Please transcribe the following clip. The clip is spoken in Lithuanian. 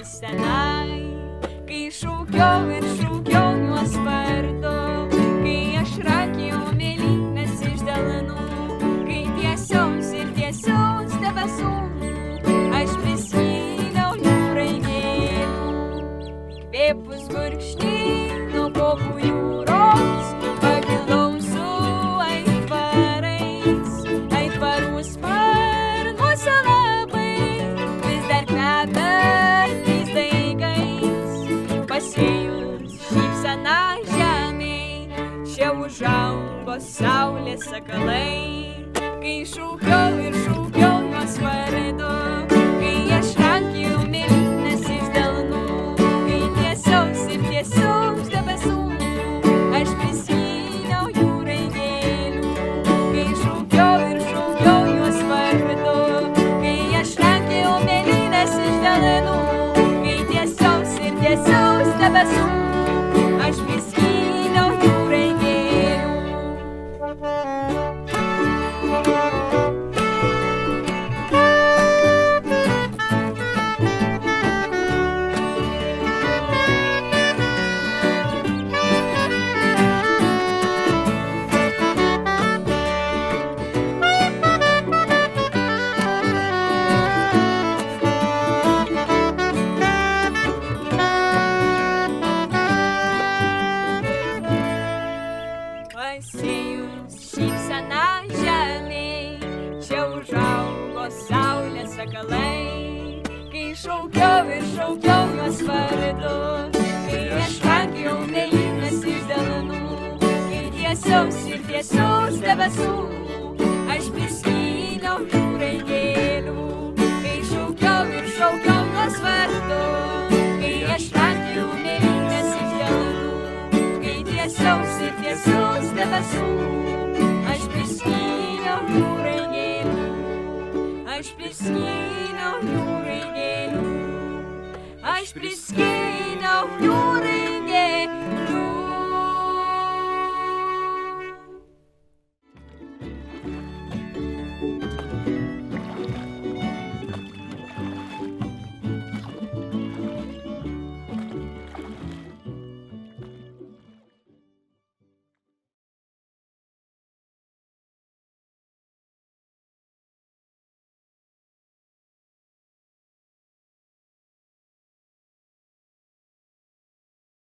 senai, kai šūkiau ir šūkiau nuo sparto, kai aš rakėjau mėlynes išdalinu, kai tiesiaus ir tiesiaus debesų aš priskyniau jūrai gėlių. Įkvėpus gurkšnį nuo kopų jūros pakilau su aitvarais, aitvarų sparnuose labai vis dar kvepia tais daigais. Pasėjus šypseną žemėj, čia užaugo saulės sakalai, kai šūkiau ir šūkiau nuo spardo, kai aš rankėjau mėlynes išdalinu, kai tiesiaus ir tiesiaus debesų aš priskyniau jūrai gėlių. Kai šūkiau ir šūkiau nuo spardo, kai aš rankėjau mėlynes išdalinu, kai tiesiaus ir tiesiaus debesų aš priskyniau jūrai gėlių. Pasėjus šypseną žemėj, čia užaugo saulės sakalai, kai šaukiau ir šaukiau juos vardu, kai aš rankėjau mėlynes išdalinu, kai tiesiaus ir tiesiaus debesų aš priskyniau jūrai gėlių. Kai šaukiau ir šaukiau juos vardu, kai aš rankėjau mėlynes išdalinu, kai tiesiaus ir tiesiaus debesų aš priskyniau jūrai gėlių. Aš priskyniau jūrai gėlių. Aš priskyniau jūrai